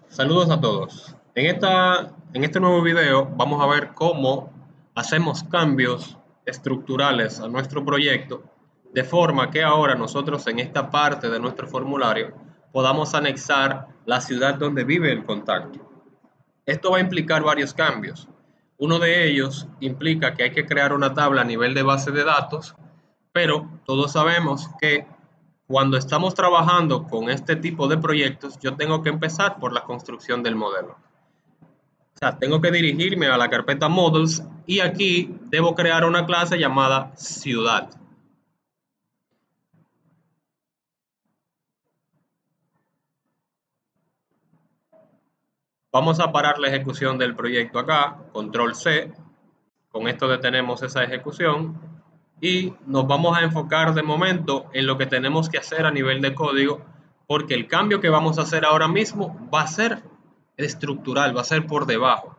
Saludos a todos. En este nuevo video vamos a ver cómo hacemos cambios estructurales a nuestro proyecto de forma que ahora nosotros en esta parte de nuestro formulario podamos anexar la ciudad donde vive el contacto. Esto va a implicar varios cambios. Uno de ellos implica que hay que crear una tabla a nivel de base de datos, pero todos sabemos que cuando estamos trabajando con este tipo de proyectos, yo tengo que empezar por la construcción del modelo. O sea, tengo que dirigirme a la carpeta Models y aquí debo crear una clase llamada ciudad. Vamos a parar la ejecución del proyecto acá, control C. Con esto detenemos esa ejecución y nos vamos a enfocar de momento en lo que tenemos que hacer a nivel de código, porque el cambio que vamos a hacer ahora mismo va a ser estructural, va a ser por debajo.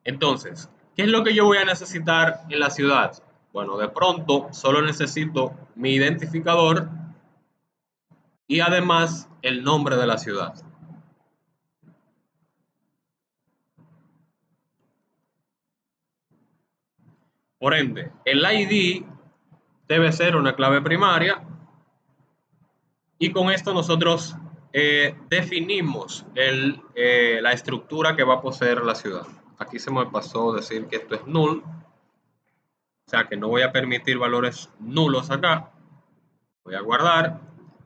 Entonces, ¿qué es lo que yo voy a necesitar en la ciudad? Bueno, de pronto solo necesito mi identificador y además el nombre de la ciudad. Por ende, el ID debe ser una clave primaria y con esto nosotros definimos la estructura que va a poseer la ciudad. Aquí se me pasó decir que esto es null, o sea que no voy a permitir valores nulos acá. Voy a guardar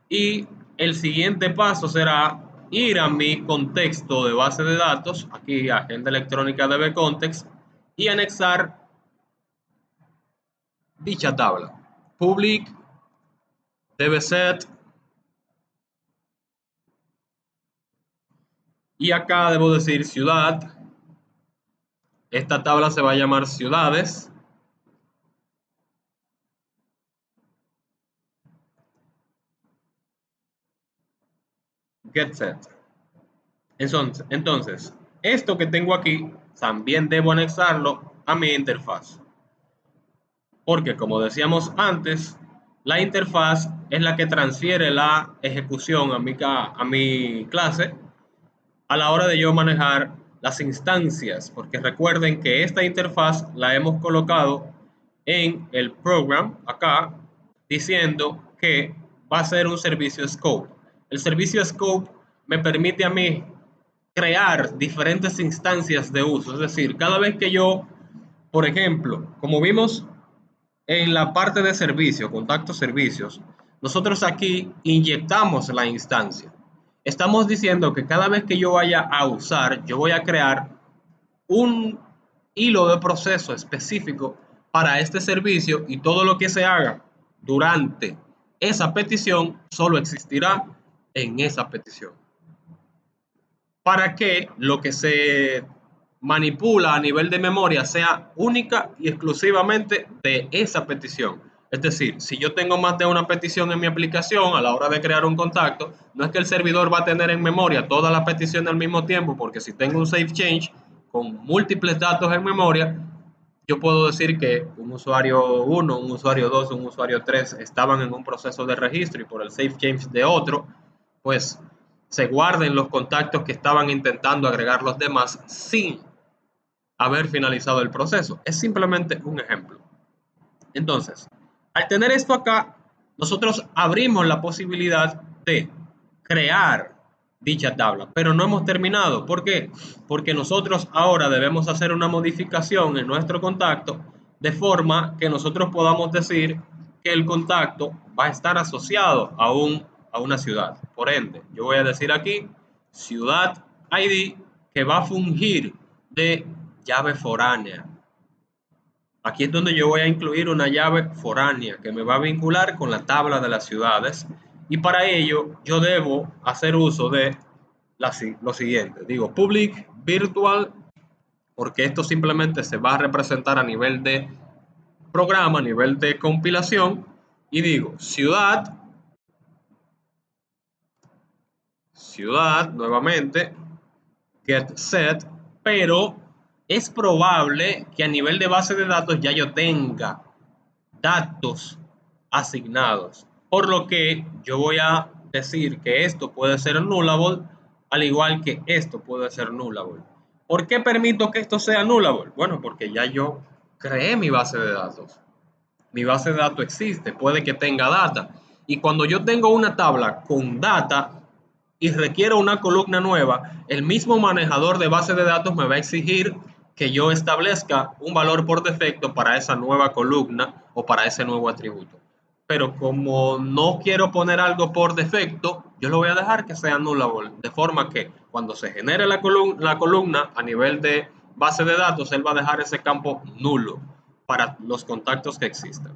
y el siguiente paso será ir a mi contexto de base de datos, aquí agenda electrónica DB context, y anexar dicha tabla. Public dbset. Y acá debo decir ciudad. Esta tabla se va a llamar ciudades. Getset. Entonces, esto que tengo aquí también debo anexarlo a mi interfaz. Porque como decíamos antes, la interfaz es la que transfiere la ejecución a mi clase a la hora de yo manejar las instancias, porque recuerden que esta interfaz la hemos colocado en el program acá diciendo que va a ser un servicio scope. El servicio scope me permite a mí crear diferentes instancias de uso, es decir, cada vez que yo, por ejemplo, como vimos en la parte de servicio, contacto servicios, nosotros aquí inyectamos la instancia. Estamos diciendo que cada vez que yo vaya a usar, yo voy a crear un hilo de proceso específico para este servicio y todo lo que se haga durante esa petición solo existirá en esa petición. Para que lo que se manipula a nivel de memoria sea única y exclusivamente de esa petición. Es decir, si yo tengo más de una petición en mi aplicación a la hora de crear un contacto, no es que el servidor va a tener en memoria todas las peticiones al mismo tiempo, porque si tengo un save change con múltiples datos en memoria, yo puedo decir que un usuario 1, un usuario 2, un usuario 3 estaban en un proceso de registro y por el save change de otro, pues se guarden los contactos que estaban intentando agregar los demás sin haber finalizado el proceso. Es simplemente un ejemplo. Entonces, al tener esto acá, nosotros abrimos la posibilidad de crear dicha tabla, pero no hemos terminado. ¿Por qué? Porque nosotros ahora debemos hacer una modificación en nuestro contacto de forma que nosotros podamos decir que el contacto va a estar asociado a una ciudad. Por ende, yo voy a decir aquí ciudad ID que va a fungir de llave foránea. Aquí es donde yo voy a incluir una llave foránea que me va a vincular con la tabla de las ciudades y para ello yo debo hacer uso de lo siguiente. Digo public virtual porque esto simplemente se va a representar a nivel de programa, a nivel de compilación y digo ciudad nuevamente get set, pero es probable que a nivel de base de datos ya yo tenga datos asignados, por lo que yo voy a decir que esto puede ser nullable al igual que esto puede ser nullable. ¿Por qué permito que esto sea nullable? Bueno, porque ya yo creé mi base de datos. Mi base de datos existe, puede que tenga data. Y cuando yo tengo una tabla con data y requiero una columna nueva, el mismo manejador de base de datos me va a exigir que yo establezca un valor por defecto para esa nueva columna o para ese nuevo atributo. Pero como no quiero poner algo por defecto, yo lo voy a dejar que sea nullable, de forma que cuando se genere la columna a nivel de base de datos, él va a dejar ese campo nulo para los contactos que existen.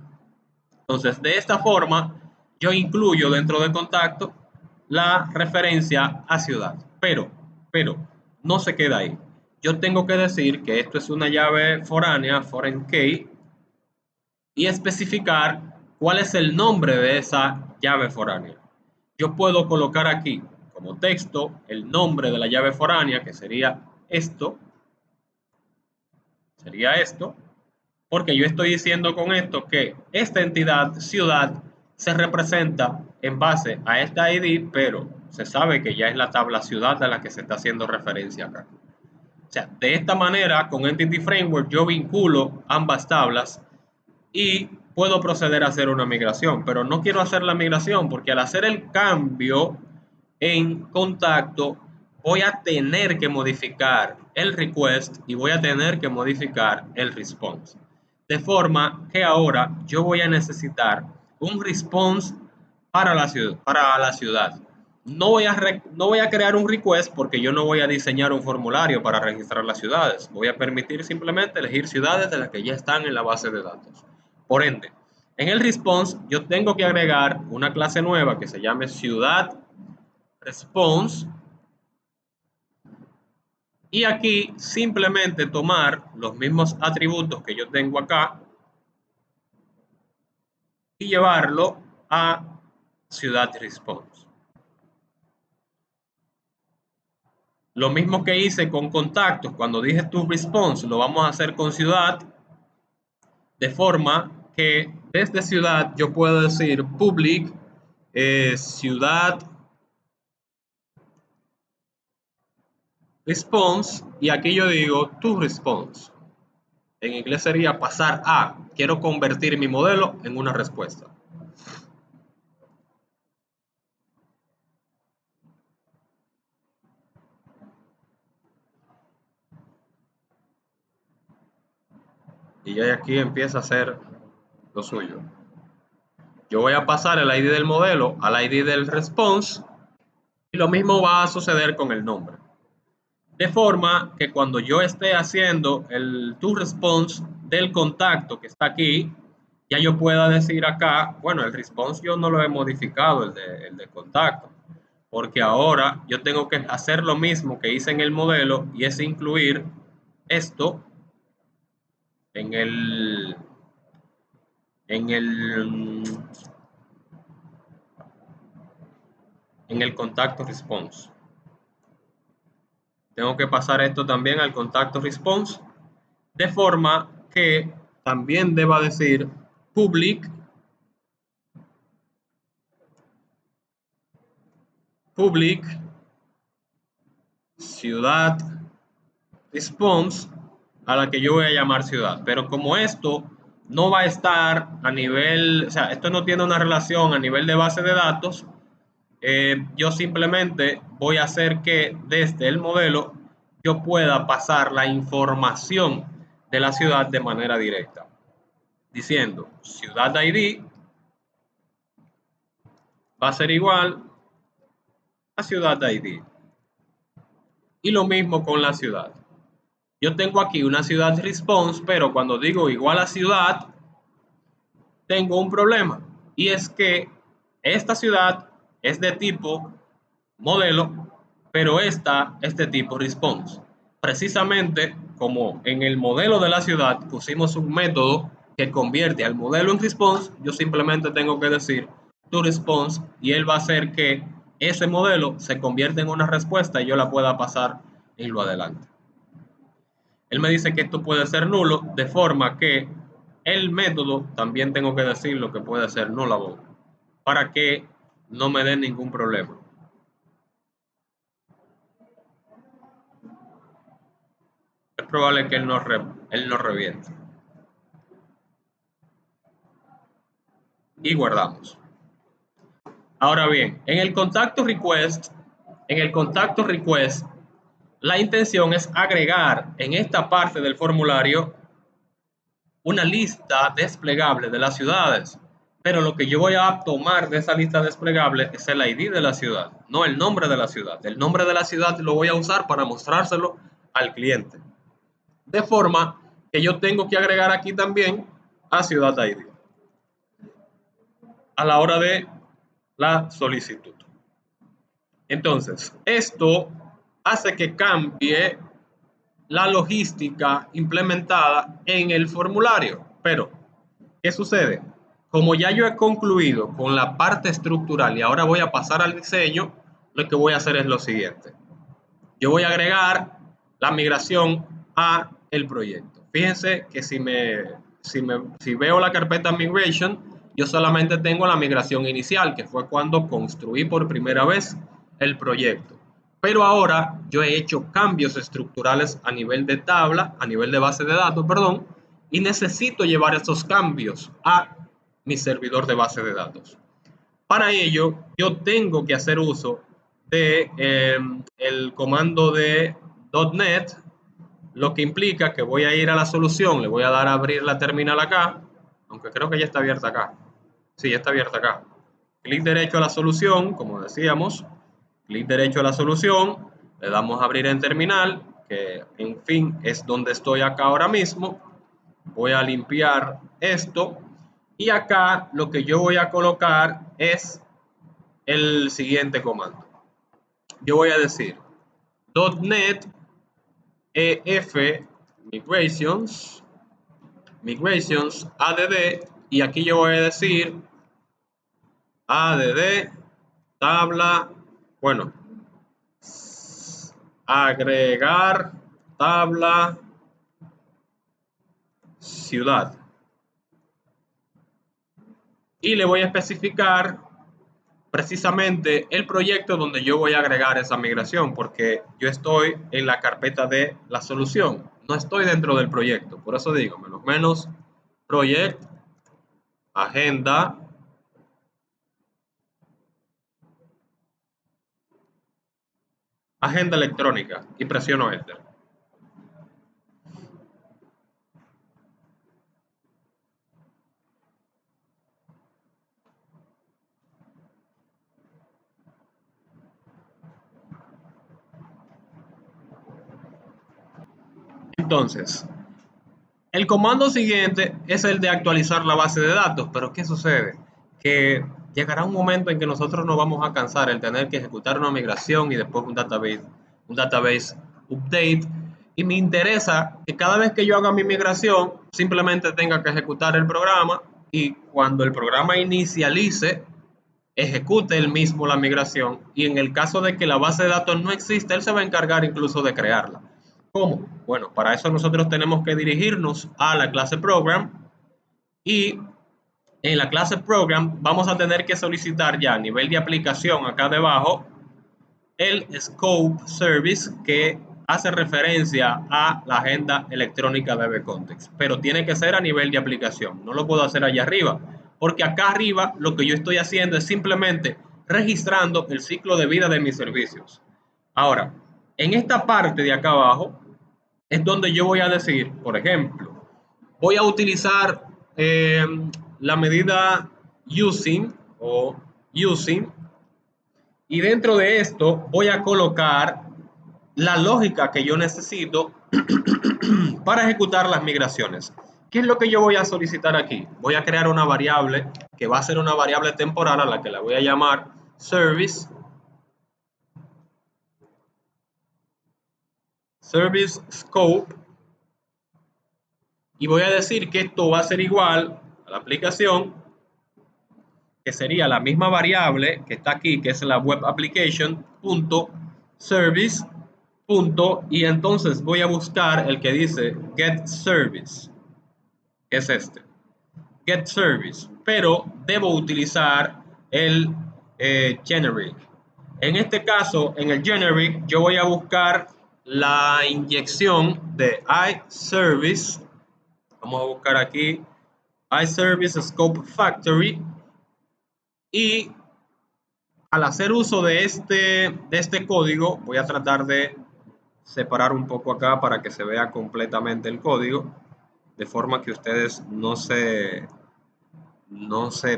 Entonces, de esta forma, yo incluyo dentro de contacto la referencia a ciudad. Pero, no se queda ahí. Yo tengo que decir que esto es una llave foránea, foreign key, y especificar cuál es el nombre de esa llave foránea. Yo puedo colocar aquí como texto el nombre de la llave foránea, que sería esto, porque yo estoy diciendo con esto que esta entidad, ciudad, se representa en base a esta ID, pero se sabe que ya es la tabla ciudad a la que se está haciendo referencia acá. O sea, de esta manera, con Entity Framework, yo vinculo ambas tablas y puedo proceder a hacer una migración, pero no quiero hacer la migración porque al hacer el cambio en contacto voy a tener que modificar el request y voy a tener que modificar el response. De forma que ahora yo voy a necesitar un response para la ciudad. No voy a crear un request porque yo no voy a diseñar un formulario para registrar las ciudades. Voy a permitir simplemente elegir ciudades de las que ya están en la base de datos. Por ende, en el response yo tengo que agregar una clase nueva que se llame ciudad response y aquí simplemente tomar los mismos atributos que yo tengo acá y llevarlo a ciudad response. Lo mismo que hice con contactos, cuando dije to response, lo vamos a hacer con ciudad, de forma que desde ciudad yo puedo decir public ciudad response y aquí yo digo to response. En inglés sería pasar a, quiero convertir mi modelo en una respuesta. Y ya aquí empieza a hacer lo suyo. Yo voy a pasar el ID del modelo al ID del response y lo mismo va a suceder con el nombre. De forma que cuando yo esté haciendo el toResponse del contacto que está aquí, ya yo pueda decir acá, bueno, el response yo no lo he modificado, el de contacto, porque ahora yo tengo que hacer lo mismo que hice en el modelo y es incluir esto en en el, en el contacto response. Tengo que pasar esto también al contacto response, de forma que también deba decir public ciudad response a la que yo voy a llamar ciudad. Pero como esto no va a estar a nivel, o sea, esto no tiene una relación a nivel de base de datos, yo simplemente voy a hacer que desde el modelo yo pueda pasar la información de la ciudad de manera directa, diciendo ciudad ID va a ser igual a ciudad ID. Y lo mismo con la ciudad. Yo tengo aquí una ciudad response, pero cuando digo igual a ciudad, tengo un problema. Y es que esta ciudad es de tipo modelo, pero esta es de tipo response. Precisamente como en el modelo de la ciudad pusimos un método que convierte al modelo en response, yo simplemente tengo que decir to response y él va a hacer que ese modelo se convierta en una respuesta y yo la pueda pasar en lo adelante. Él me dice que esto puede ser nulo, de forma que el método también tengo que decir lo que puede ser nullable, para que no me den ningún problema. probable que él no reviente. Y guardamos. Ahora bien, en el contacto request, la intención es agregar en esta parte del formulario una lista desplegable de las ciudades. Pero lo que yo voy a tomar de esa lista desplegable es el ID de la ciudad, no el nombre de la ciudad. El nombre de la ciudad lo voy a usar para mostrárselo al cliente. De forma que yo tengo que agregar aquí también a ciudad ID a la hora de la solicitud. Entonces, esto hace que cambie la logística implementada en el formulario. Pero, ¿qué sucede? Como ya yo he concluido con la parte estructural y ahora voy a pasar al diseño, lo que voy a hacer es lo siguiente. Yo voy a agregar la migración a el proyecto. Fíjense que si veo la carpeta Migration, yo solamente tengo la migración inicial, que fue cuando construí por primera vez el proyecto. Pero ahora yo he hecho cambios estructurales a nivel de tabla, a nivel de base de datos, perdón, y necesito llevar esos cambios a mi servidor de base de datos. Para ello, yo tengo que hacer uso de el comando de .NET, lo que implica que voy a ir a la solución, le voy a dar a abrir la terminal acá, aunque creo que ya está abierta acá. Sí, ya está abierta acá. Clic derecho a la solución, como decíamos, clic derecho a la solución, le damos a abrir en terminal, que en fin es donde estoy acá ahora mismo. Voy a limpiar esto y acá lo que yo voy a colocar es el siguiente comando. Yo voy a decir .NET EF Migrations add, y aquí yo voy a decir add tabla, bueno, agregar tabla ciudad, y le voy a especificar precisamente el proyecto donde yo voy a agregar esa migración, porque yo estoy en la carpeta de la solución, no estoy dentro del proyecto. Por eso digo menos project, agenda, agenda electrónica, y presiono enter. Entonces, el comando siguiente es el de actualizar la base de datos, pero ¿qué sucede? Que llegará un momento en que nosotros nos vamos a cansar el tener que ejecutar una migración y después un database update, y me interesa que cada vez que yo haga mi migración simplemente tenga que ejecutar el programa, y cuando el programa inicialice ejecute él mismo la migración, y en el caso de que la base de datos no existe, él se va a encargar incluso de crearla. ¿Cómo? Bueno, para eso nosotros tenemos que dirigirnos a la clase Program, y en la clase Program vamos a tener que solicitar ya a nivel de aplicación acá debajo el Scope Service, que hace referencia a la agenda electrónica de Vcontext, pero tiene que ser a nivel de aplicación, no lo puedo hacer allá arriba, porque acá arriba lo que yo estoy haciendo es simplemente registrando el ciclo de vida de mis servicios. Ahora, en esta parte de acá abajo es donde yo voy a decir, por ejemplo, voy a utilizar la medida using, y dentro de esto voy a colocar la lógica que yo necesito para ejecutar las migraciones. ¿Qué es lo que yo voy a solicitar aquí? Voy a crear una variable que va a ser una variable temporal a la que la voy a llamar service scope, y voy a decir que esto va a ser igual a la aplicación, que sería la misma variable que está aquí, que es la web application service y entonces voy a buscar el que dice get service, que es este, get service, pero debo utilizar el generic. En este caso, en el generic, yo voy a buscar la inyección de iService. Vamos a buscar aquí iService Scope Factory, y al hacer uso de este código, voy a tratar de separar un poco acá para que se vea completamente el código, de forma que ustedes no se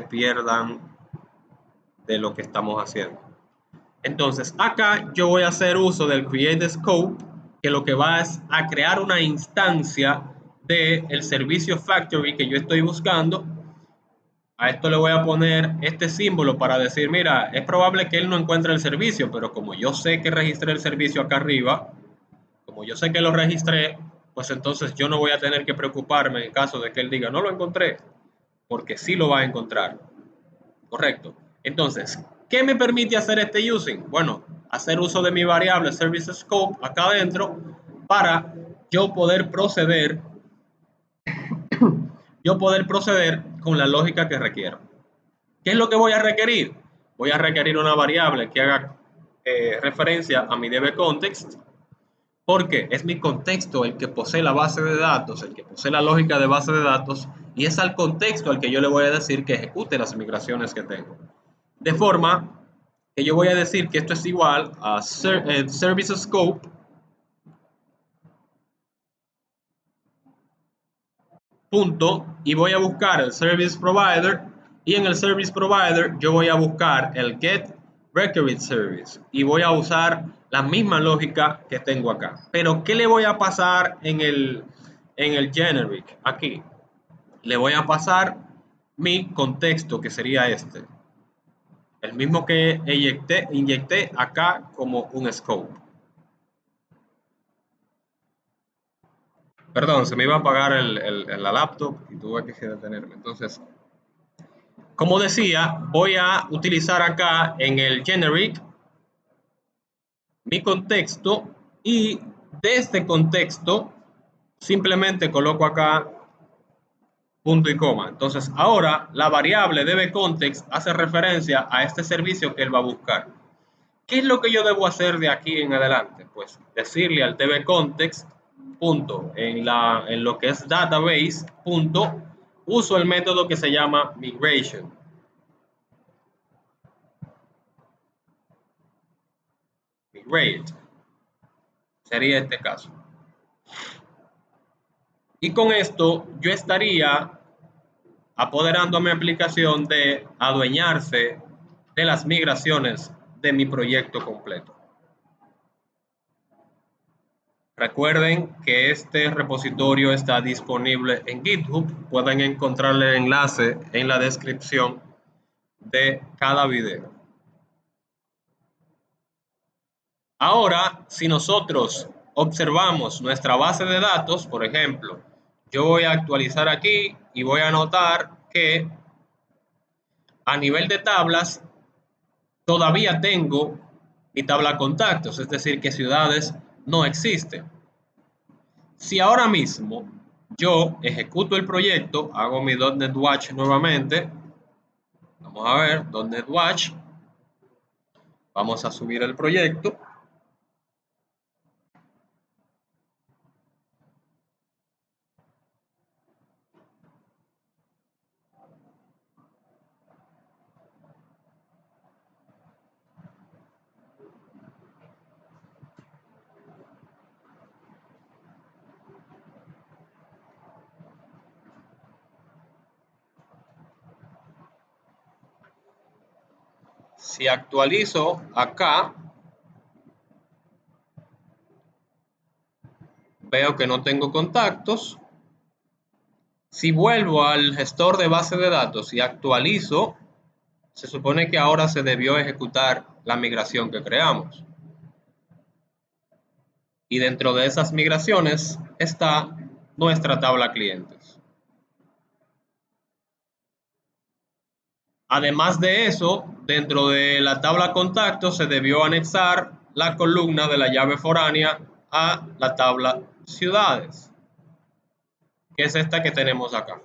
pierdan de lo que estamos haciendo. Entonces, acá yo voy a hacer uso del create scope, que lo que va es a crear una instancia del servicio factory que yo estoy buscando. A esto le voy a poner este símbolo para decir, mira, es probable que él no encuentre el servicio, pero como yo sé que registré el servicio acá arriba, como yo sé que lo registré, pues entonces yo no voy a tener que preocuparme en caso de que él diga, no lo encontré, porque sí lo va a encontrar. Correcto. Entonces, ¿qué me permite hacer este using? Bueno, hacer uso de mi variable service scope acá adentro para yo poder proceder, con la lógica que requiero. ¿Qué es lo que voy a requerir? Voy a requerir una variable que haga referencia a mi DBContext, porque es mi contexto el que posee la base de datos, el que posee la lógica de base de datos, y es al contexto al que yo le voy a decir que ejecute las migraciones que tengo. De forma que yo voy a decir que esto es igual a service scope punto, y voy a buscar el service provider, y en el service provider yo voy a buscar el get requerid service y voy a usar la misma lógica que tengo acá. Pero ¿qué le voy a pasar en el generic? Aquí le voy a pasar mi contexto, que sería este, el mismo que inyecté acá como un scope. Perdón, se me iba a apagar la laptop y tuve que detenerme. Entonces, como decía, voy a utilizar acá en el generic mi contexto, y de este contexto simplemente coloco acá punto y coma. Entonces, ahora la variable DBContext hace referencia a este servicio que él va a buscar. ¿Qué es lo que yo debo hacer de aquí en adelante? Pues decirle al DBContext punto en lo que es database punto, uso el método que se llama migration. Migrate sería este caso. Y con esto yo estaría apoderando a mi aplicación de adueñarse de las migraciones de mi proyecto completo. Recuerden que este repositorio está disponible en GitHub. Pueden encontrar el enlace en la descripción de cada video. Ahora, si nosotros observamos nuestra base de datos, por ejemplo, yo voy a actualizar aquí y voy a notar que a nivel de tablas todavía tengo mi tabla contactos, es decir, que ciudades no existen. Si ahora mismo yo ejecuto el proyecto, hago mi .NET Watch nuevamente, vamos a ver, .NET Watch, vamos a subir el proyecto. Si actualizo acá, veo que no tengo contactos. Si vuelvo al gestor de base de datos y actualizo, se supone que ahora se debió ejecutar la migración que creamos. Y dentro de esas migraciones está nuestra tabla clientes. Además de eso, dentro de la tabla contactos se debió anexar la columna de la llave foránea a la tabla ciudades, que es esta que tenemos acá.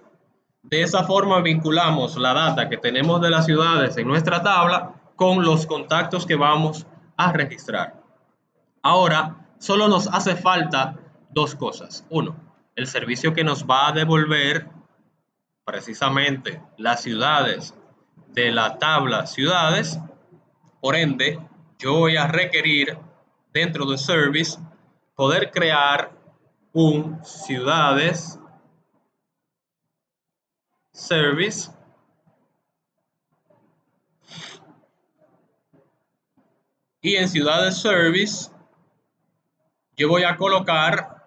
De esa forma vinculamos la data que tenemos de las ciudades en nuestra tabla con los contactos que vamos a registrar. Ahora, Solo nos hace falta dos cosas. Uno, el servicio que nos va a devolver precisamente las ciudades de la tabla ciudades. Por ende, yo voy a requerir dentro de service poder crear un ciudades service y en ciudades service yo voy a colocar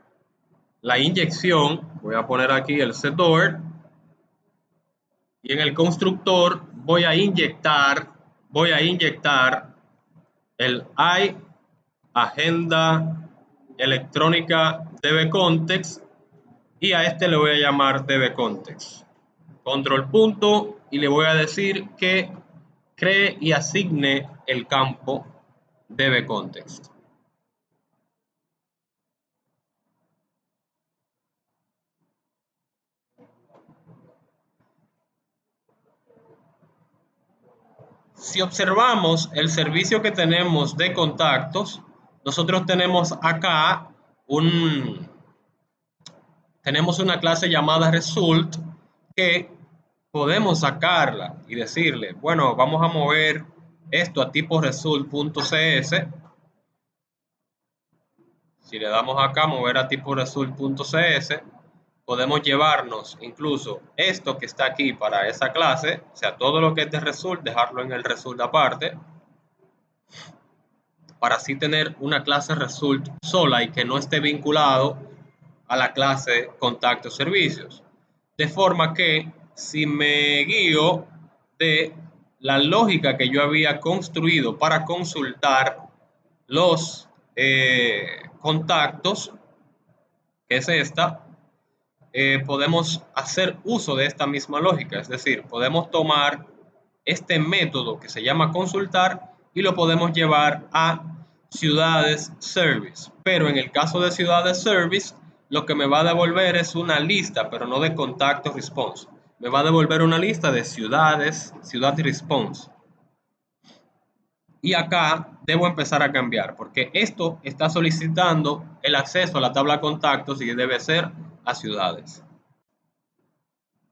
la inyección, voy a poner aquí el setor y en el constructor voy a inyectar el I agenda electrónica dbcontext y a este le voy a llamar dbcontext. Control punto y le voy a decir que cree y asigne el campo dbcontext. Si observamos el servicio que tenemos de contactos, nosotros tenemos acá tenemos una clase llamada result que podemos sacarla y decirle, bueno, vamos a mover esto a tipo result.cs. Si le damos acá mover a tipo result.cs, podemos llevarnos incluso esto que está aquí para esa clase, o sea, todo lo que es de result, dejarlo en el result aparte, para así tener una clase result sola y que no esté vinculado a la clase contacto servicios. De forma que si me guío de la lógica que yo había construido para consultar los contactos, que es esta, podemos hacer uso de esta misma lógica. Es decir, podemos tomar este método que se llama consultar y lo podemos llevar a ciudades service. Pero en el caso de ciudades service, lo que me va a devolver es una lista, pero no de contacto response. Me va a devolver una lista de ciudades, ciudad response. Y acá debo empezar a cambiar, porque esto está solicitando el acceso a la tabla de contactos y debe ser a ciudades.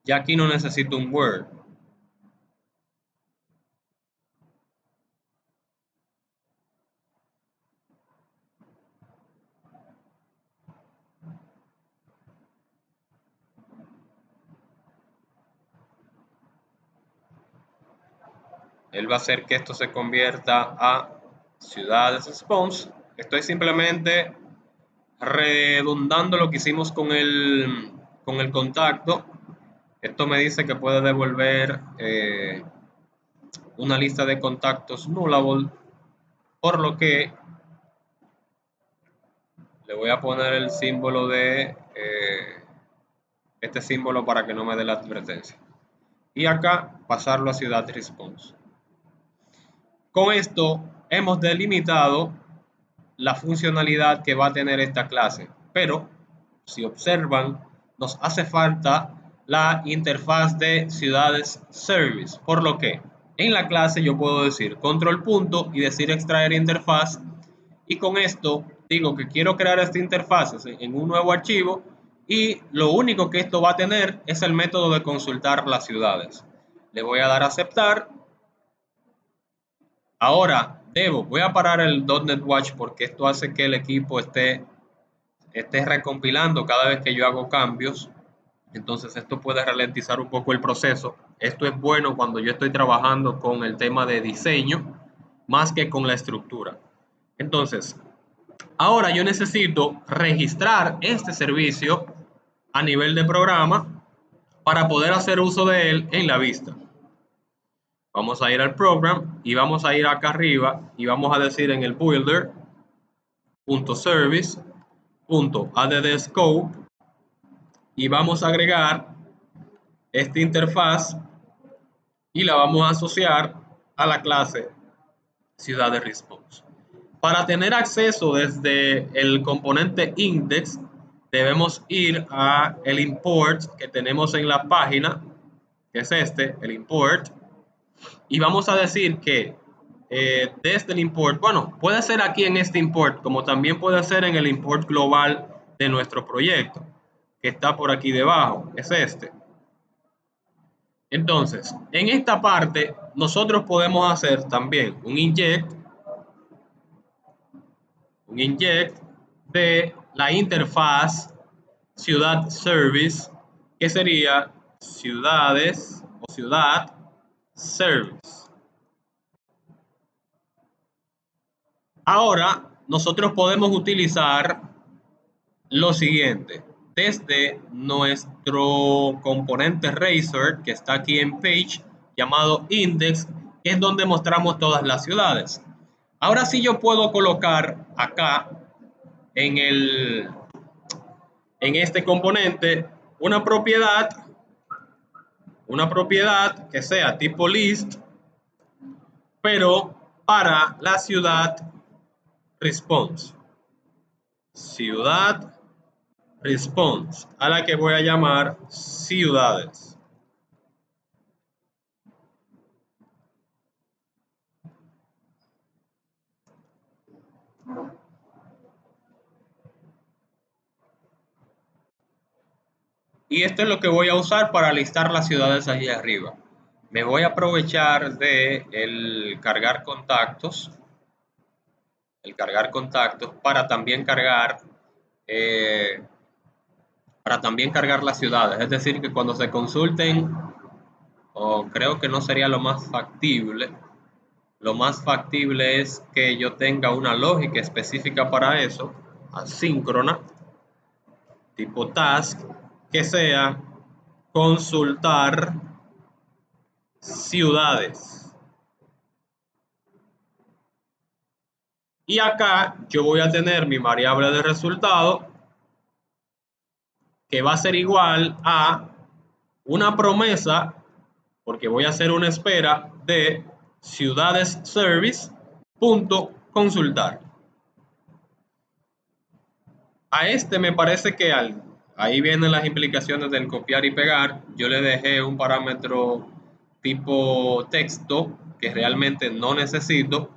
Ya aquí no necesito un Word. Él va a hacer que esto se convierta a ciudades response. Estoy simplemente redundando lo que hicimos con el contacto. Esto me dice que puede devolver una lista de contactos nullable, por lo que le voy a poner el símbolo de este símbolo para que no me dé la advertencia. Y acá pasarlo a ciudad response. Con esto hemos delimitado la funcionalidad que va a tener esta clase, pero si observan, nos hace falta la interfaz de ciudades service, por lo que en la clase yo puedo decir control punto y decir extraer interfaz, y con esto digo que quiero crear esta interfaz en un nuevo archivo y lo único que esto va a tener es el método de consultar las ciudades. Le voy a dar a aceptar. Ahora voy a parar el .NET Watch porque esto hace que el equipo esté recompilando cada vez que yo hago cambios. Entonces esto puede ralentizar un poco el proceso. Esto es bueno cuando yo estoy trabajando con el tema de diseño más que con la estructura. Entonces, ahora yo necesito registrar este servicio a nivel de programa para poder hacer uso de él en la vista. Vamos a ir al program y vamos a ir acá arriba y vamos a decir en el builder.service.add_scope y vamos a agregar esta interfaz y la vamos a asociar a la clase ciudad de response. Para tener acceso desde el componente index, debemos ir a el import que tenemos en la página, que es el import, y vamos a decir que desde el import. Bueno, puede ser aquí en este import, como también puede ser en el import global de nuestro proyecto, que está por aquí debajo, es este. Entonces, en esta parte, nosotros podemos hacer también un inject de la interfaz ciudad service, que sería ciudades o ciudad service. Ahora, nosotros podemos utilizar lo siguiente. Desde nuestro componente Razor, que está aquí en Page, llamado Index, que es donde mostramos todas las ciudades. Ahora sí yo puedo colocar acá en, en este componente una propiedad que sea tipo list, pero para la ciudad response. Ciudad response, a la que voy a llamar ciudades. Y esto es lo que voy a usar para listar las ciudades allí arriba. Me voy a aprovechar de el cargar contactos eh, para también cargar las ciudades. Es decir, que cuando se consulten, o creo que no sería lo más factible. Lo más factible es que yo tenga una lógica específica para eso, asíncrona, tipo task, que sea consultar ciudades. Y acá yo voy a tener mi variable de resultado, que va a ser igual a una promesa, porque voy a hacer una espera de ciudades service punto consultar. A este me parece que ahí vienen las implicaciones del copiar y pegar. Yo le dejé un parámetro tipo texto que realmente no necesito,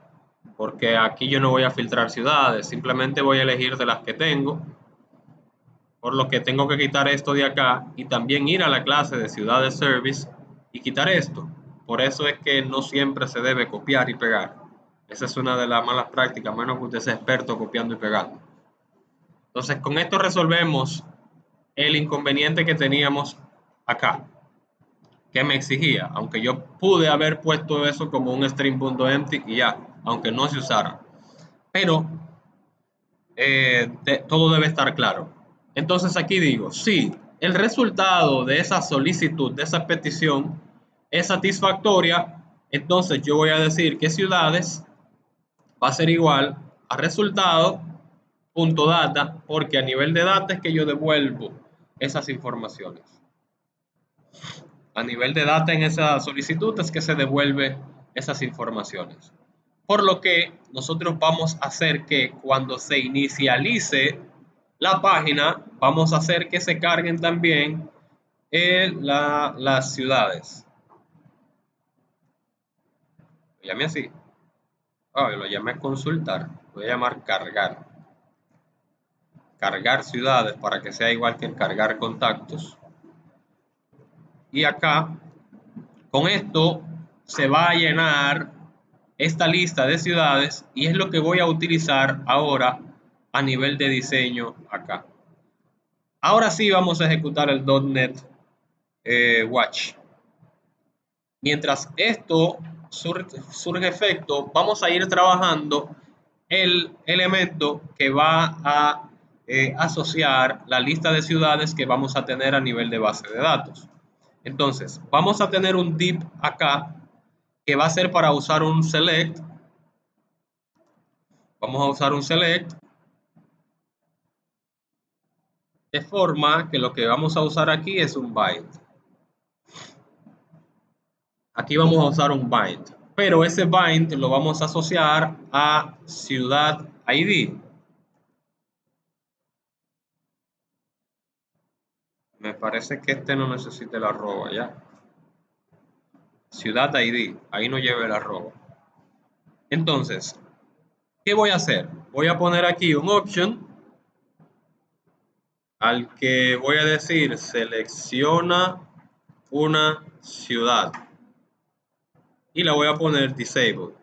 porque aquí yo no voy a filtrar ciudades, simplemente voy a elegir de las que tengo, por lo que tengo que quitar esto de acá y también ir a la clase de ciudades service y quitar esto. Por eso es que no siempre se debe copiar y pegar. Esa es una de las malas prácticas, menos que usted sea experto copiando y pegando. Entonces, con esto resolvemos el inconveniente que teníamos acá, que me exigía, aunque yo pude haber puesto eso como un string.empty y ya, aunque no se usara. Pero todo debe estar claro. Entonces aquí digo, si el resultado de esa solicitud, de esa petición, es satisfactoria, entonces yo voy a decir que ciudades va a ser igual a resultado punto data, porque a nivel de data es que yo devuelvo esas informaciones. A nivel de data en esa solicitud es que se devuelve esas informaciones. Por lo que nosotros vamos a hacer que cuando se inicialice la página, vamos a hacer que se carguen también las ciudades. Lo llamé así. Lo llamé consultar. Voy a llamar cargar. Cargar ciudades para que sea igual que el cargar contactos. Y acá, con esto, se va a llenar esta lista de ciudades y es lo que voy a utilizar ahora a nivel de diseño acá. Ahora sí vamos a ejecutar el .NET Watch. Mientras esto surge efecto, vamos a ir trabajando el elemento que va a asociar la lista de ciudades que vamos a tener a nivel de base de datos. Entonces, vamos a tener un div acá que va a ser para usar un select. Vamos a usar un select de forma que lo que vamos a usar aquí es un bind. Aquí vamos a usar un bind, pero ese bind lo vamos a asociar a ciudad ID. Me parece que este no necesita el arroba ya. Ciudad ID, ahí no lleva el arroba. Entonces, ¿qué voy a hacer? Voy a poner aquí un option al que voy a decir selecciona una ciudad y la voy a poner disable,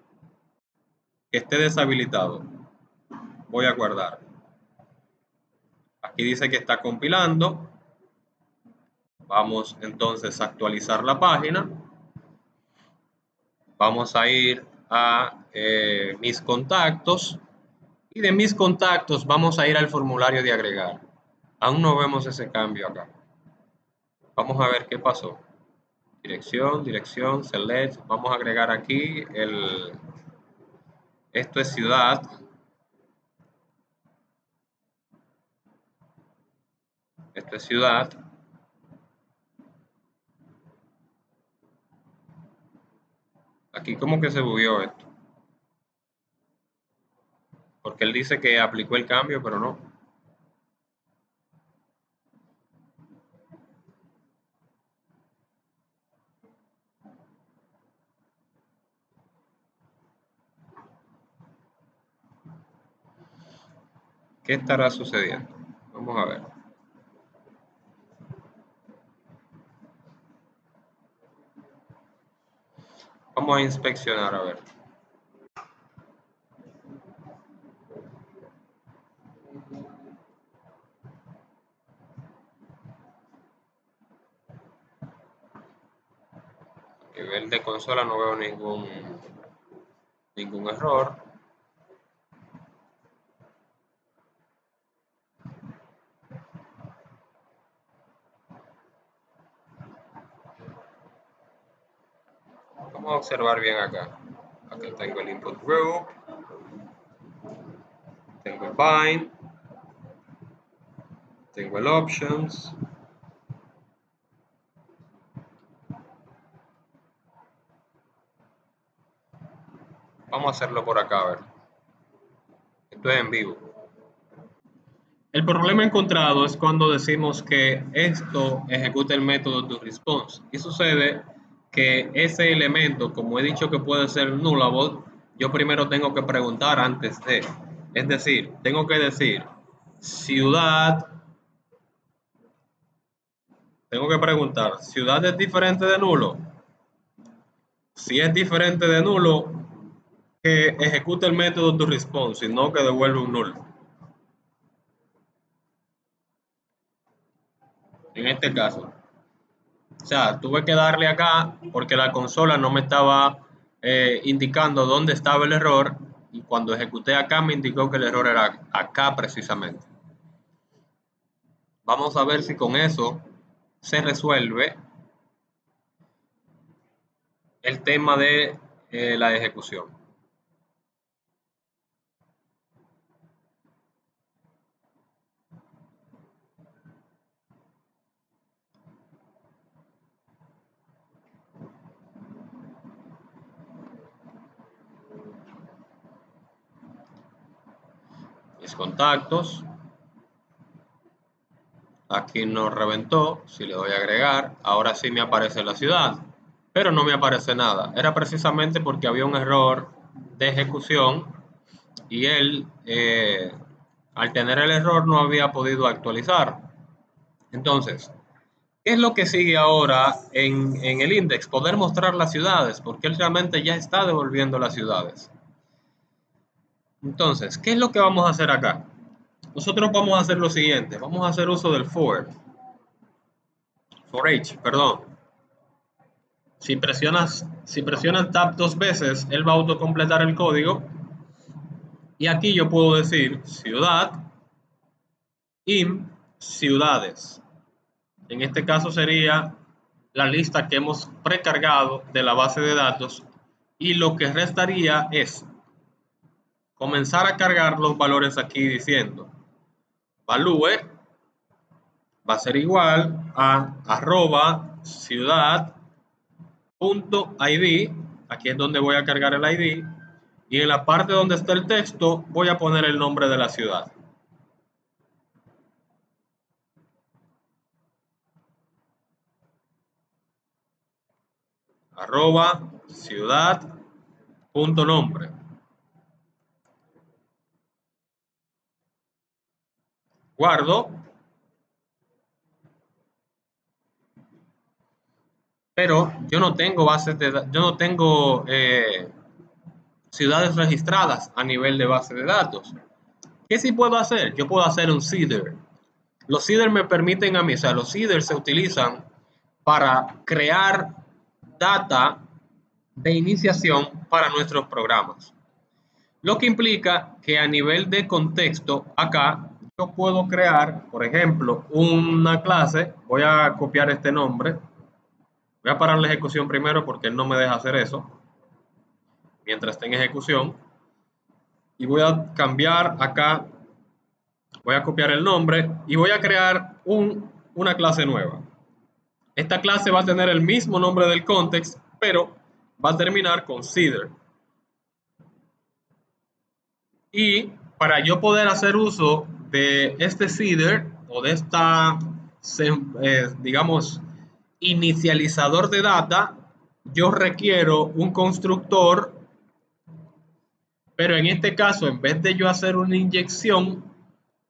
que esté deshabilitado. Voy a guardar. Aquí dice que está compilando. Vamos entonces a actualizar la página. Vamos a ir a mis contactos y de mis contactos vamos a ir al formulario de agregar. Aún no vemos ese cambio acá. Vamos a ver qué pasó. Dirección, dirección, select. Vamos a agregar aquí esto es ciudad. Esto es ciudad. Aquí como que se bugueó esto. Porque él dice que aplicó el cambio, pero no. ¿Qué estará sucediendo? Vamos a ver. Vamos a inspeccionar a ver. A nivel de consola no veo ningún error. Vamos a observar bien acá. Acá tengo el input group. Tengo el bind. Tengo el options. Vamos a hacerlo por acá, a ver. Esto es en vivo. El problema encontrado es cuando decimos que esto ejecuta el método toResponse. Y sucede que ese elemento, como he dicho que puede ser nullable, yo primero tengo que preguntar antes de. Es decir, tengo que decir ciudad. Tengo que preguntar, ¿ciudad es diferente de nulo? Si es diferente de nulo, que ejecute el método toResponse, sino que devuelve un null. En este caso. O sea, tuve que darle acá porque la consola no me estaba indicando dónde estaba el error y cuando ejecuté acá me indicó que el error era acá precisamente. Vamos a ver si con eso se resuelve el tema de la ejecución. Mis contactos. Aquí nos reventó. Si le doy a agregar, ahora sí me aparece la ciudad. Pero no me aparece nada. Era precisamente porque había un error de ejecución y él, al tener el error, no había podido actualizar. Entonces, ¿qué es lo que sigue ahora en el index? Poder mostrar las ciudades, porque él realmente ya está devolviendo las ciudades. Entonces, ¿qué es lo que vamos a hacer acá? Nosotros vamos a hacer lo siguiente, vamos a hacer uso del for each, perdón. Si presionas Tab dos veces, él va a autocompletar el código. Y aquí yo puedo decir ciudad, ciudades. En este caso sería la lista que hemos precargado de la base de datos y lo que restaría es comenzar a cargar los valores aquí diciendo value va a ser igual a @ciudad.id. Aquí es donde voy a cargar el ID y en la parte donde está el texto voy a poner el nombre de la ciudad. @ciudad.nombre. guardo, pero yo no tengo bases de datos, yo no tengo ciudades registradas a nivel de base de datos. ¿Qué sí puedo hacer? Yo puedo hacer un seeder. Los seeder me permiten a mí, o sea, los seeders se utilizan para crear data de iniciación para nuestros programas. Lo que implica que a nivel de contexto, acá yo puedo crear, por ejemplo, una clase. Voy a copiar este nombre. Voy a parar la ejecución primero porque él no me deja hacer eso mientras esté en ejecución. Y voy a cambiar acá, voy a copiar el nombre y voy a crear una clase nueva. Esta clase va a tener el mismo nombre del context, pero va a terminar con seeder. Y para yo poder hacer uso de este seeder o de esta, digamos, inicializador de data, yo requiero un constructor, pero en este caso, en vez de yo hacer una inyección,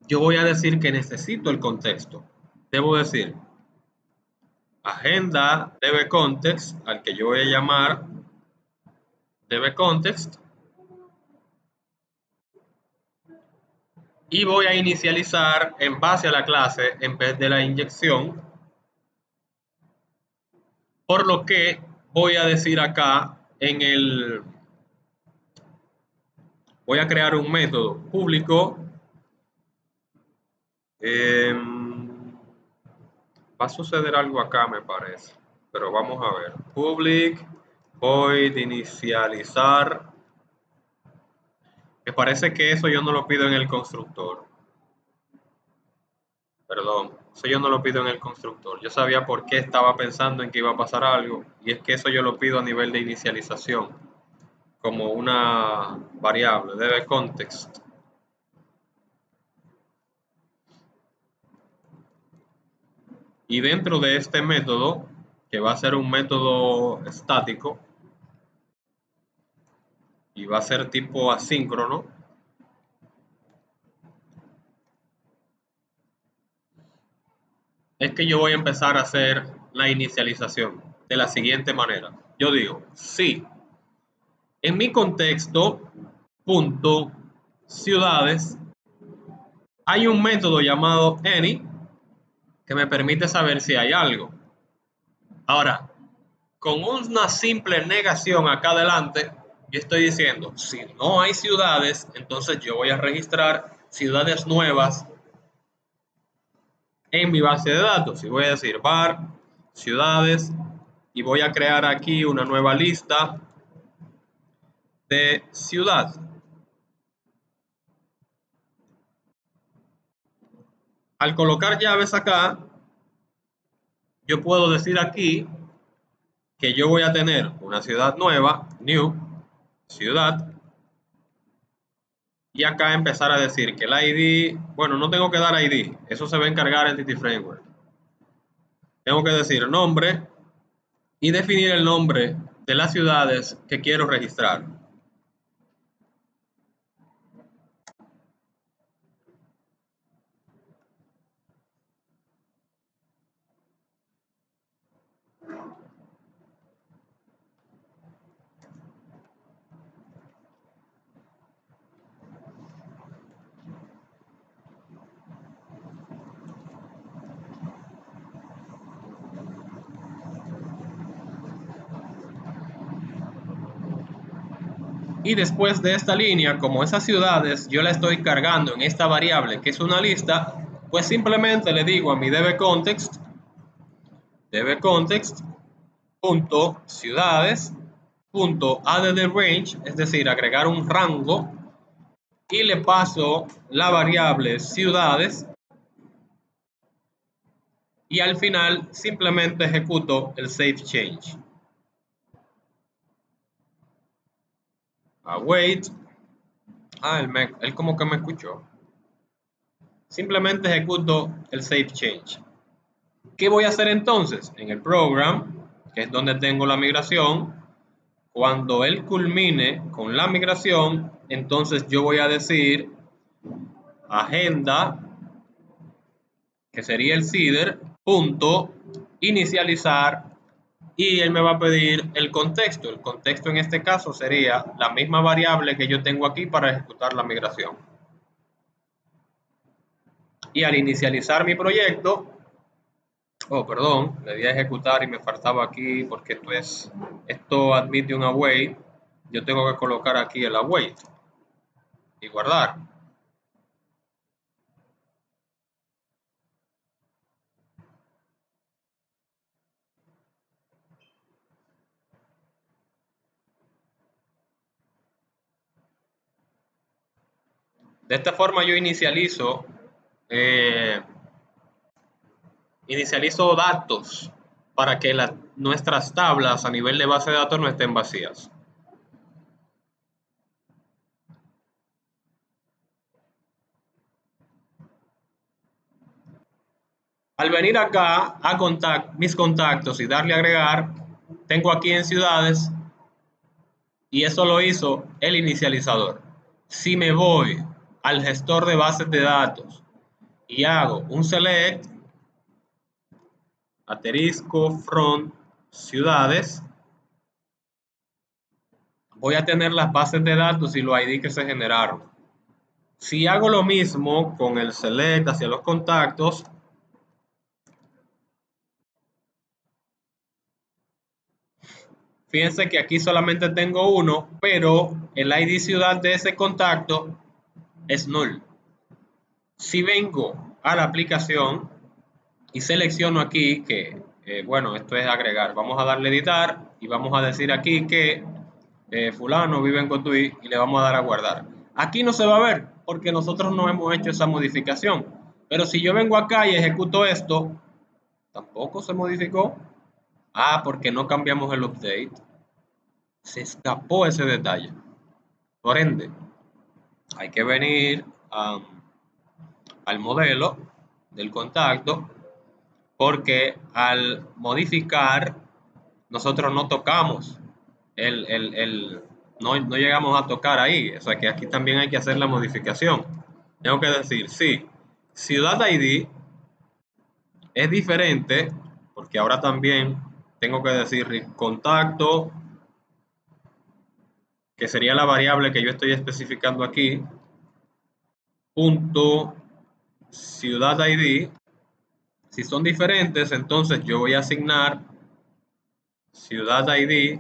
yo voy a decir que necesito el contexto. Debo decir agenda DBContext, al que yo voy a llamar DBContext, y voy a inicializar en base a la clase en vez de la inyección, por lo que voy a decir acá voy a crear un método público. Va a suceder algo acá, me parece, pero vamos a ver. Public void inicializar. Me parece que eso yo no lo pido en el constructor. Perdón, eso yo no lo pido en el constructor. Yo sabía por qué estaba pensando en que iba a pasar algo, y es que eso yo lo pido a nivel de inicialización, como una variable, DBContext. Y dentro de este método, que va a ser un método estático, y va a ser tipo asíncrono, es que yo voy a empezar a hacer la inicialización de la siguiente manera. Yo digo, sí, en mi contexto, punto, ciudades, hay un método llamado any que me permite saber si hay algo. Ahora, con una simple negación acá adelante, yo estoy diciendo, si no hay ciudades, entonces yo voy a registrar ciudades nuevas en mi base de datos. Y voy a decir var ciudades y voy a crear aquí una nueva lista de ciudad. Al colocar llaves acá, yo puedo decir aquí que yo voy a tener una ciudad nueva, new, ciudad, y acá empezar a decir que el ID, bueno, no tengo que dar ID, eso se va a encargar Entity Framework. Tengo que decir nombre y definir el nombre de las ciudades que quiero registrar. Y después de esta línea, como esas ciudades yo la estoy cargando en esta variable que es una lista, pues simplemente le digo a mi dbContext punto ciudades punto add range, es decir, agregar un rango, y le paso la variable ciudades y al final simplemente ejecuto el save change. Await. Él como que me escuchó. Simplemente ejecuto el save change. ¿Qué voy a hacer entonces? En el program, que es donde tengo la migración, cuando él culmine con la migración, entonces yo voy a decir agenda que sería el CIDR, punto, inicializar, y él me va a pedir el contexto. El contexto en este caso sería la misma variable que yo tengo aquí para ejecutar la migración. Y al inicializar mi proyecto, perdón, le di a ejecutar y me faltaba aquí porque esto admite un await. Yo tengo que colocar aquí el await y guardar. De esta forma yo eh, inicializo datos para que nuestras tablas a nivel de base de datos no estén vacías. Al venir acá a mis contactos y darle a agregar, tengo aquí en ciudades y eso lo hizo el inicializador. Si me voy al gestor de bases de datos y hago un select, asterisco from ciudades, voy a tener las bases de datos y los ID que se generaron. Si hago lo mismo con el select hacia los contactos, fíjense que aquí solamente tengo uno, pero el ID ciudad de ese contacto es null. Si vengo a la aplicación y selecciono aquí que, bueno, esto es agregar, vamos a darle editar y vamos a decir aquí que fulano vive en Cotuí y le vamos a dar a guardar. Aquí no se va a ver porque nosotros no hemos hecho esa modificación, pero si yo vengo acá y ejecuto esto, tampoco se modificó. Porque no cambiamos el update. Se escapó ese detalle. Por ende, hay que venir al modelo del contacto porque al modificar nosotros no tocamos no llegamos a tocar ahí. O sea que aquí también hay que hacer la modificación. Tengo que decir, sí, ciudad ID es diferente porque ahora también tengo que decir contacto, que sería la variable que yo estoy especificando aquí, punto ciudad ID. Si son diferentes, entonces yo voy a asignar ciudad ID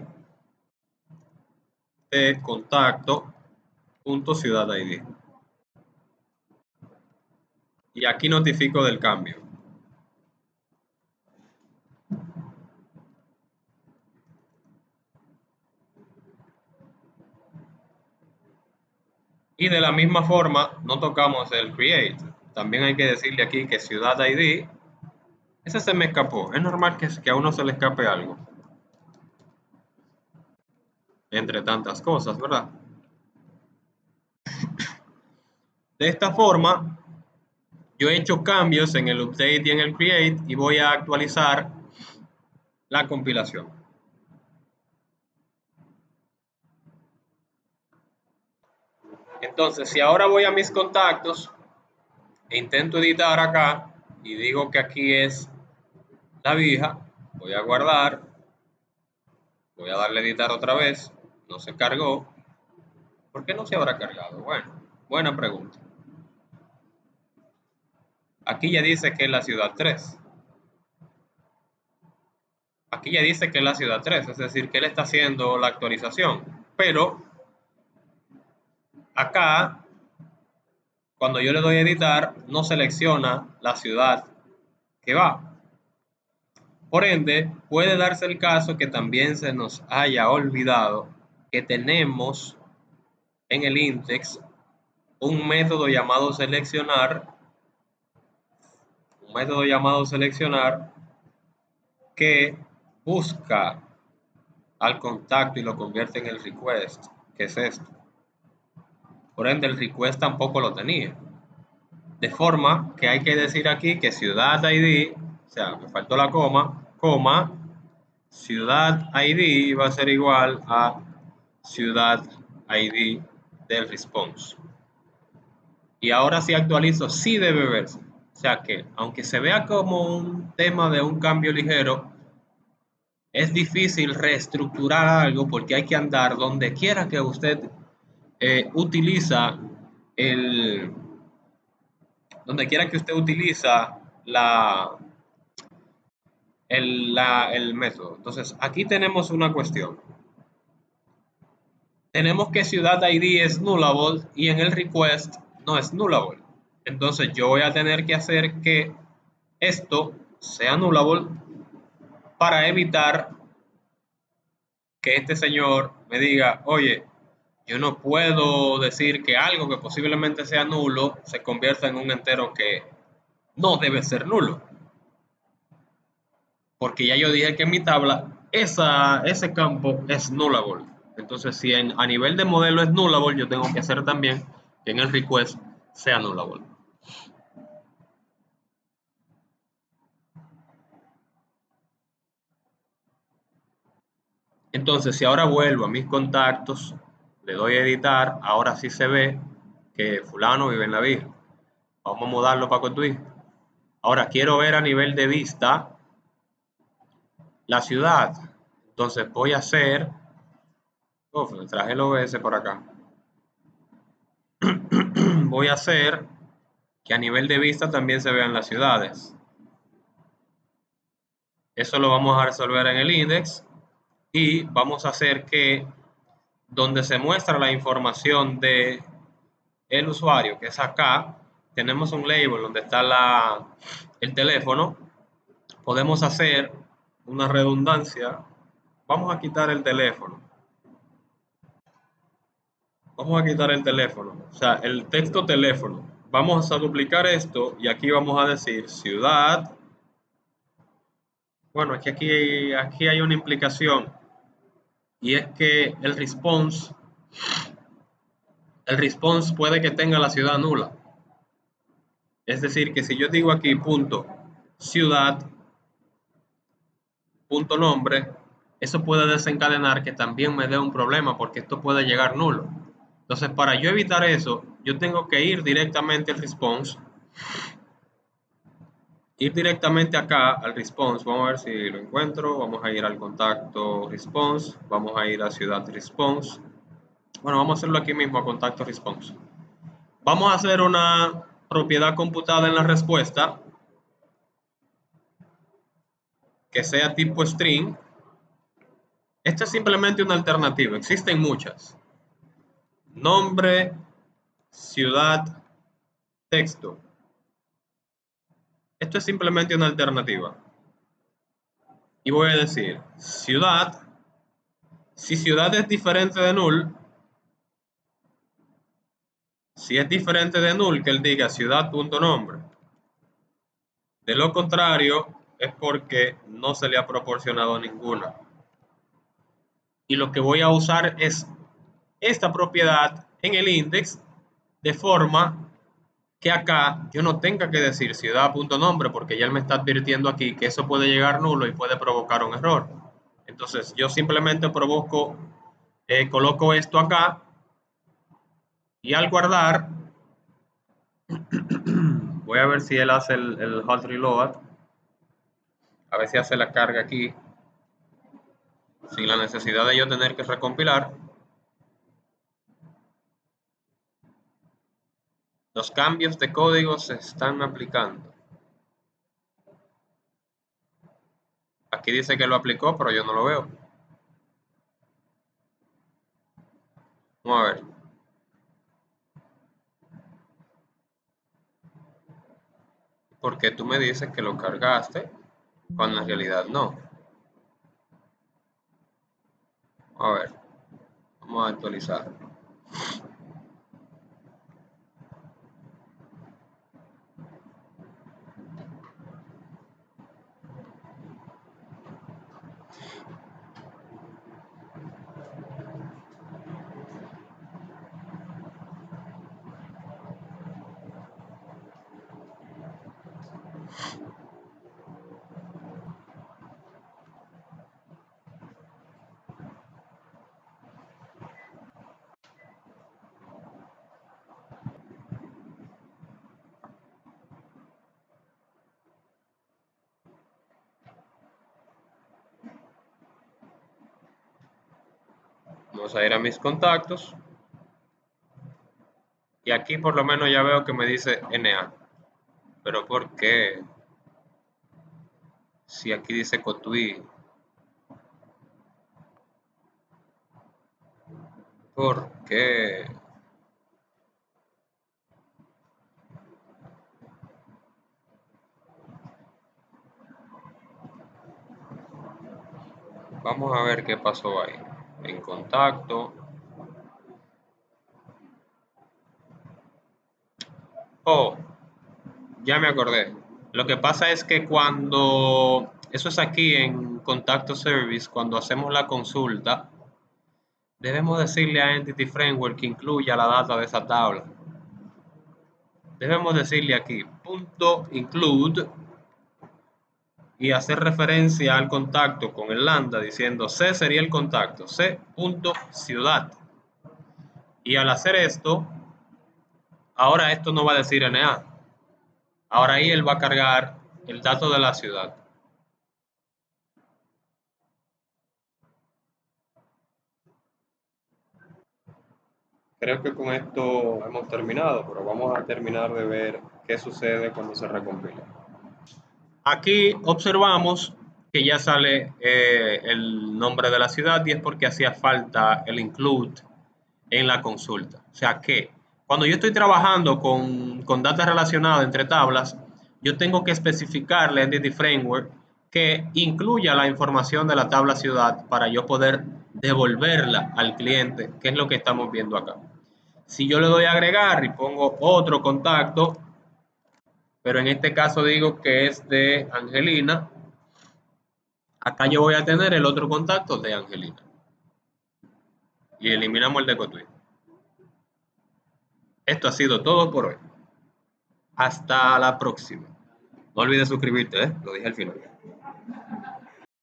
de contacto punto ciudad ID. Y aquí notifico del cambio. Y de la misma forma, no tocamos el create. También hay que decirle aquí que ciudad ID, ese se me escapó. Es normal que a uno se le escape algo. Entre tantas cosas, ¿verdad? De esta forma, yo he hecho cambios en el update y en el create y voy a actualizar la compilación. Entonces, si ahora voy a mis contactos e intento editar acá y digo que aquí es la vieja, voy a guardar, voy a darle a editar otra vez, no se cargó. ¿Por qué no se habrá cargado? Bueno, buena pregunta. Aquí ya dice que es la ciudad 3. Aquí ya dice que es la ciudad 3, es decir, que él está haciendo la actualización. Pero acá, cuando yo le doy a editar, no selecciona la ciudad que va. Por ende, puede darse el caso que también se nos haya olvidado que tenemos en el index un método llamado seleccionar, que busca al contacto y lo convierte en el request, que es esto. Por ende, el request tampoco lo tenía. De forma que hay que decir aquí que ciudad ID, o sea, me faltó la coma, ciudad ID va a ser igual a ciudad ID del response. Y ahora si actualizo, sí debe verse. O sea que, aunque se vea como un tema de un cambio ligero, es difícil reestructurar algo porque hay que andar donde quiera que usted utiliza el, donde quiera que usted utiliza el método. Entonces, aquí tenemos una cuestión. Tenemos que ciudad ID es nullable y en el request no es nullable. Entonces, yo voy a tener que hacer que esto sea nullable para evitar que este señor me diga, oye, yo no puedo decir que algo que posiblemente sea nulo se convierta en un entero que no debe ser nulo. Porque ya yo dije que en mi tabla ese campo es nullable. Entonces, si a nivel de modelo es nullable, yo tengo que hacer también que en el request sea nullable. Entonces, si ahora vuelvo a mis contactos, le doy a editar, ahora sí se ve que fulano vive en la villa. Vamos a mudarlo para Cotuí. Ahora quiero ver a nivel de vista la ciudad. Entonces voy a hacer, traje el OBS por acá. Voy a hacer que a nivel de vista también se vean las ciudades. Eso lo vamos a resolver en el index y vamos a hacer que donde se muestra la información de el usuario, que es acá, tenemos un label donde está el teléfono. Podemos hacer una redundancia. Vamos a quitar el teléfono. Vamos a quitar el teléfono, o sea, el texto teléfono. Vamos a duplicar esto y aquí vamos a decir ciudad. Bueno, es que aquí hay una implicación y es que el response puede que tenga la ciudad nula. Es decir, que si yo digo aquí punto ciudad, punto nombre, eso puede desencadenar que también me dé un problema porque esto puede llegar nulo. Entonces, para yo evitar eso, yo tengo que ir directamente al response, ir directamente acá al response. Vamos a ver si lo encuentro. Vamos a ir al contacto response, vamos a ir a ciudad response. Bueno, vamos a hacerlo aquí mismo a contacto response. Vamos a hacer una propiedad computada en la respuesta que sea tipo string. Esta es simplemente una alternativa, existen muchas. Nombre, ciudad, texto. Esto es simplemente una alternativa. Y voy a decir ciudad. Si ciudad es diferente de null, si es diferente de null, que él diga ciudad.nombre. De lo contrario, es porque no se le ha proporcionado ninguna. Y lo que voy a usar es esta propiedad en el index de forma que acá yo no tenga que decir ciudad.nombre porque ya él me está advirtiendo aquí que eso puede llegar nulo y puede provocar un error. Entonces yo simplemente coloco esto acá y al guardar voy a ver si él hace el hot reload, a ver si hace la carga aquí sin la necesidad de yo tener que recompilar. Los cambios de código se están aplicando. Aquí dice que lo aplicó, pero yo no lo veo. Vamos a ver. ¿Por qué tú me dices que lo cargaste cuando en realidad no? A ver, vamos a actualizar. Vamos a ir a mis contactos. Y aquí por lo menos ya veo que me dice NA. Pero ¿por qué? Si aquí dice Cotuí. ¿Por qué? Vamos a ver qué pasó ahí. En contacto. Oh, ya me acordé. Lo que pasa es que cuando, eso es aquí en Contacto Service, cuando hacemos la consulta, debemos decirle a Entity Framework que incluya la data de esa tabla. Debemos decirle aquí punto .include y hacer referencia al contacto con el lambda diciendo C sería el contacto, C.ciudad. Y al hacer esto, ahora esto no va a decir NA. Ahora ahí él va a cargar el dato de la ciudad. Creo que con esto hemos terminado, pero vamos a terminar de ver qué sucede cuando se recompila. Aquí observamos que ya sale el nombre de la ciudad y es porque hacía falta el include en la consulta. O sea que cuando yo estoy trabajando con data relacionada entre tablas, yo tengo que especificarle a Entity Framework que incluya la información de la tabla ciudad para yo poder devolverla al cliente, que es lo que estamos viendo acá. Si yo le doy a agregar y pongo otro contacto, pero en este caso digo que es de Angelina, acá yo voy a tener el otro contacto de Angelina. Y eliminamos el de Cotuí. Esto ha sido todo por hoy. Hasta la próxima. No olvides suscribirte, ¿eh? Lo dije al final.